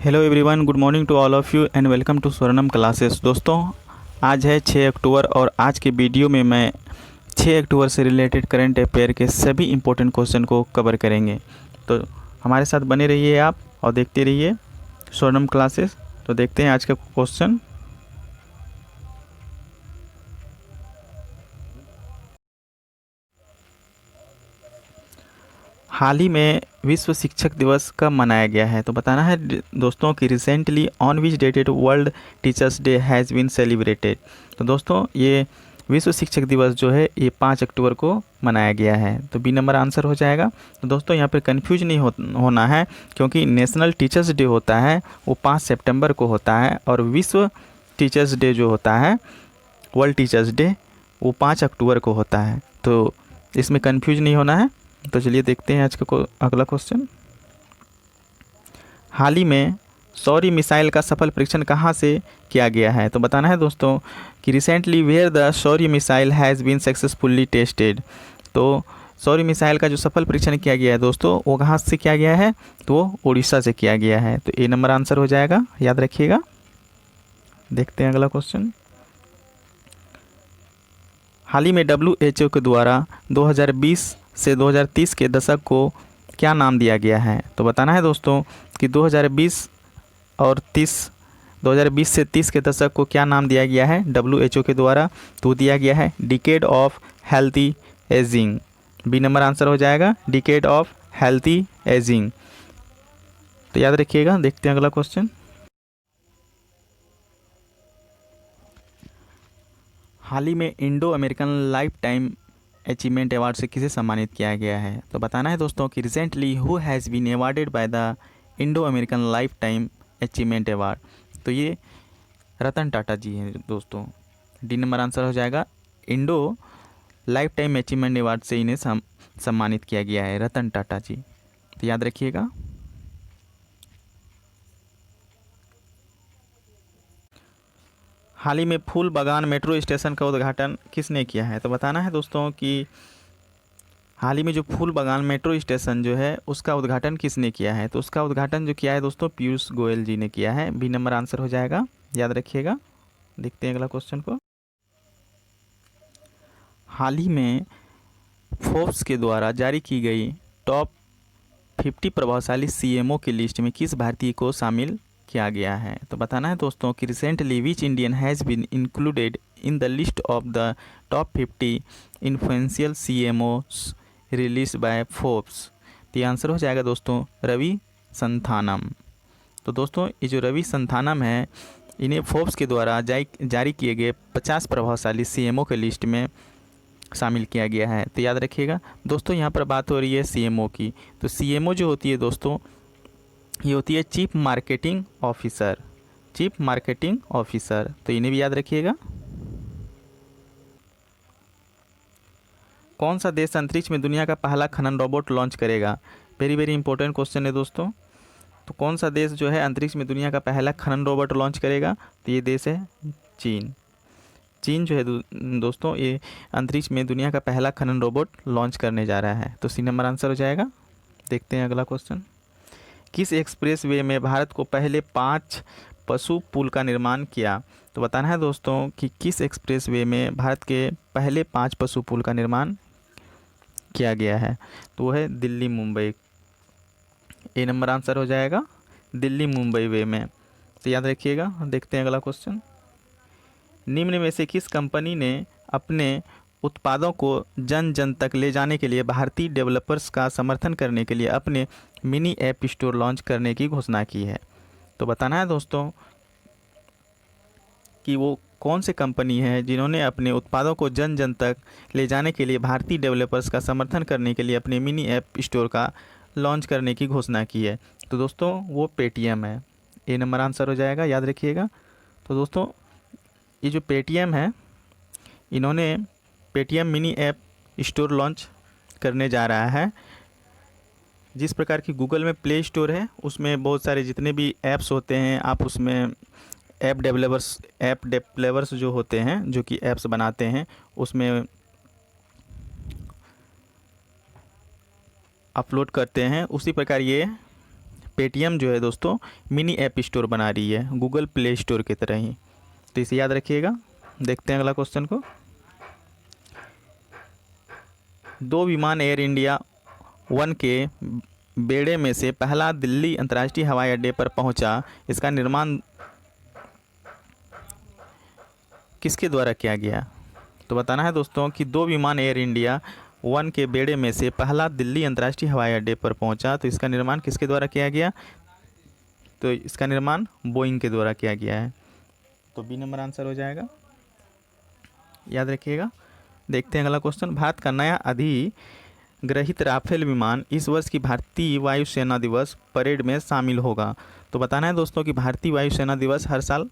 Hello everyone, good morning to all of you and welcome to Swarnam classes. दोस्तों, आज है 6 अक्टूबर और आज के वीडियो में मैं 6 अक्टूबर से रिलेटेड करंट अफेयर के सभी इंपॉर्टेंट क्वेश्चन को कवर करेंगे। तो हमारे साथ बने रहिए आप और देखते रहिए स्वर्णम क्लासेस। तो देखते हैं आज का क्वेश्चन। हाल ही में विश्व शिक्षक दिवस कब मनाया गया है? तो बताना है दोस्तों कि recently on which dated world teachers day has been celebrated. तो दोस्तों, ये विश्व शिक्षक दिवस जो है ये 5 अक्टूबर को मनाया गया है। तो बी नंबर आंसर हो जाएगा। तो दोस्तों, यहाँ पर कन्फ्यूज नहीं होना है, क्योंकि नेशनल टीचर्स डे होता है वो 5 सितंबर को होता है और विश्व टीचर्स डे जो होता है, वर्ल्ड टीचर्स डे, वो 5 अक्टूबर को होता है। तो इसमें कन्फ्यूज नहीं होना है। तो चलिए देखते हैं आज का अगला क्वेश्चन। हाल ही में शौर्य मिसाइल का सफल परीक्षण कहाँ से किया गया है? तो बताना है दोस्तों कि recently where the Shaurya missile has been successfully tested. तो शौर्य मिसाइल का जो सफल परीक्षण किया गया है दोस्तों, वो कहाँ से किया गया है? तो वो उड़ीसा से किया गया है। तो ए नंबर आंसर हो जाएगा, याद रखिएगा। देखते हैं अगला क्वेश्चन। हाल ही में WHO के द्वारा 2020 से 2030 के दशक को क्या नाम दिया गया है? तो बताना है दोस्तों कि 2020 और 2020 से 30 के दशक को क्या नाम दिया गया है WHO के द्वारा? तो दिया गया है decade of healthy ageing. B number answer हो जाएगा, डिकेड ऑफ हेल्थी एजिंग। तो याद रखिएगा। देखते हैं अगला क्वेश्चन। हाल ही में Indo American life time achievement award से किसे सम्मानित किया गया है? तो बताना है दोस्तों कि recently who has been awarded by the Indo American life time achievement award. तो ये रतन टाटा जी हैं दोस्तों। डी नंबर आंसर हो जाएगा। Indo life time achievement award से इन्हें सम्मानित किया गया है, रतन टाटा जी। तो याद रखिएगा। हाल ही में फूल बागान मेट्रो स्टेशन का उद्घाटन किसने किया है? तो बताना है दोस्तों कि हाल ही में जो फूल बागान मेट्रो स्टेशन जो है उसका उद्घाटन किसने किया है? तो उसका उद्घाटन जो किया है दोस्तों, पीयूष गोयल जी ने किया है। बी नंबर आंसर हो जाएगा, याद रखिएगा। देखते हैं अगला क्वेश्चन को। हाल ही में फोर्ब्स के द्वारा जारी की गई टॉप 50 प्रभावशाली CMO की लिस्ट में किस भारतीय को शामिल किया गया है? तो बताना है दोस्तों कि recently which Indian has been included in the list of the top 50 influential CMOs release by Forbes. तो आंसर हो जाएगा दोस्तों, रवि संथानम। तो दोस्तों, ये जो रवि संथानम है, इन्हें फोर्ब्स के द्वारा जारी किए गए 50 प्रभावशाली CMO के लिस्ट में शामिल किया गया है। तो याद रखिएगा दोस्तों, यहाँ पर बात हो रही है CMO की। तो CMO जो होती है दोस्तों, ये होती है chief marketing officer. Chief marketing officer, तो इन्हें भी याद रखिएगा। कौन सा देश अंतरिक्ष में दुनिया का पहला खनन रोबोट लॉन्च करेगा? वेरी वेरी इंपॉर्टेंट क्वेश्चन है दोस्तों। तो कौन सा देश जो है अंतरिक्ष में दुनिया का पहला खनन रोबोट लॉन्च करेगा? तो ये देश है चीन। चीन जो है दोस्तों, ये अंतरिक्ष में दुनिया का पहला खनन रोबोट लॉन्च करने जा रहा है। तो सी नंबर आंसर हो जाएगा। देखते हैं अगला क्वेश्चन। किस एक्सप्रेस वे में भारत को पहले 5 पशु पुल का निर्माण किया? तो बताना है दोस्तों कि किस एक्सप्रेस वे में भारत के पहले 5 पशु पुल का निर्माण किया गया है? तो वो है दिल्ली मुंबई। ए नंबर आंसर हो जाएगा, दिल्ली मुंबई वे में। तो याद रखिएगा। देखते हैं अगला क्वेश्चन। निम्न में से किस कंपनी ने अपने उत्पादों को जन जन तक ले जाने के लिए भारतीय डेवलपर्स का समर्थन करने के लिए अपने मिनी ऐप स्टोर लॉन्च करने की घोषणा की है? तो बताना है दोस्तों कि वो कौन सी कंपनी है जिन्होंने अपने उत्पादों को जन जन तक ले जाने के लिए भारतीय डेवलपर्स का समर्थन करने के लिए अपने मिनी ऐप स्टोर का लॉन्च करने की घोषणा की है? तो दोस्तों, वो पेटीएम है। ए नंबर आंसर हो जाएगा, याद रखिएगा। तो दोस्तों, ये जो पेटीएम है, इन्होंने Paytm mini app store launch करने जा रहा है। जिस प्रकार की गूगल में प्ले स्टोर है, उसमें बहुत सारे जितने भी ऐप्स होते हैं, आप उसमें ऐप डेवलपर्स जो होते हैं, जो कि ऐप्स बनाते हैं, उसमें अपलोड करते हैं। उसी प्रकार ये पेटीएम जो है दोस्तों मिनी ऐप स्टोर बना रही है, गूगल प्ले स्टोर की तरह ही। तो इसे याद रखिएगा। देखते हैं अगला क्वेश्चन को। 2 विमान एयर इंडिया 1 के बेड़े में से पहला दिल्ली अंतर्राष्ट्रीय हवाई अड्डे पर पहुंचा, इसका निर्माण किसके द्वारा किया गया? तो बताना है दोस्तों कि 2 विमान एयर इंडिया 1 के बेड़े में से पहला दिल्ली अंतर्राष्ट्रीय हवाई अड्डे पर पहुंचा, तो इसका निर्माण किसके द्वारा किया गया? तो इसका निर्माण बोइंग के द्वारा किया गया है। तो बी नंबर आंसर हो जाएगा, याद रखिएगा। देखते हैं अगला क्वेश्चन। भारत का नया अधिग्रहित राफेल विमान इस वर्ष की भारतीय वायुसेना दिवस परेड में शामिल होगा। तो बताना है दोस्तों कि भारतीय वायुसेना दिवस हर साल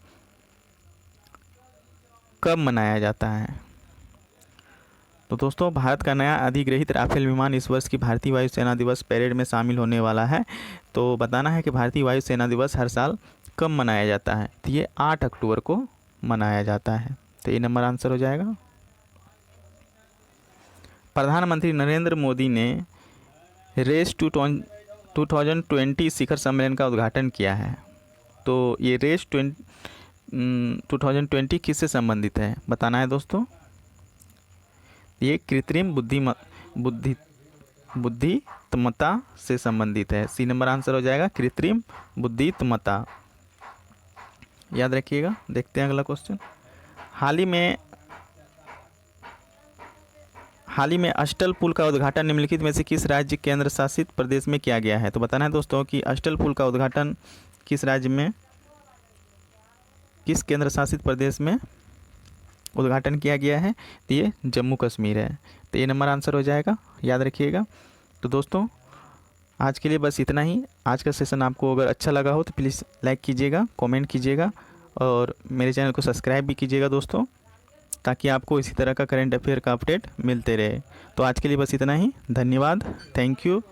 कब मनाया जाता है? तो दोस्तों भारत का नया अधिग्रहित राफेल विमान इस वर्ष की भारतीय वायुसेना दिवस परेड में शामिल होने वाला है। तो बताना है कि भारतीय वायुसेना दिवस हर साल कब मनाया जाता है? तो ये 8 अक्टूबर को मनाया जाता है। तो ये नंबर आंसर हो जाएगा। प्रधानमंत्री नरेंद्र मोदी ने रेस 2020 शिखर सम्मेलन का उद्घाटन किया है। तो ये रेस 2020 किससे संबंधित है? बताना है दोस्तों। ये कृत्रिम बुद्धिमत्ता से संबंधित है। सी नंबर आंसर हो जाएगा, कृत्रिम बुद्धिमत्ता, याद रखिएगा। देखते हैं अगला क्वेश्चन। हाल ही में अटल पुल का उद्घाटन निम्नलिखित में से किस राज्य केंद्र शासित प्रदेश में किया गया है? तो बताना है दोस्तों कि अटल पुल का उद्घाटन किस राज्य में, किस केंद्र शासित प्रदेश में उद्घाटन किया गया है? तो ये जम्मू कश्मीर है। तो ये नंबर आंसर हो जाएगा, याद रखिएगा। तो दोस्तों आज के लिए बस इतना ही। आज का सेशन आपको अगर अच्छा लगा हो तो प्लीज़ लाइक कीजिएगा, कमेंट कीजिएगा और मेरे चैनल को सब्सक्राइब भी कीजिएगा दोस्तों, ताकि आपको इसी तरह का करंट अफेयर का अपडेट मिलते रहे। तो आज के लिए बस इतना ही। धन्यवाद, थैंक यू।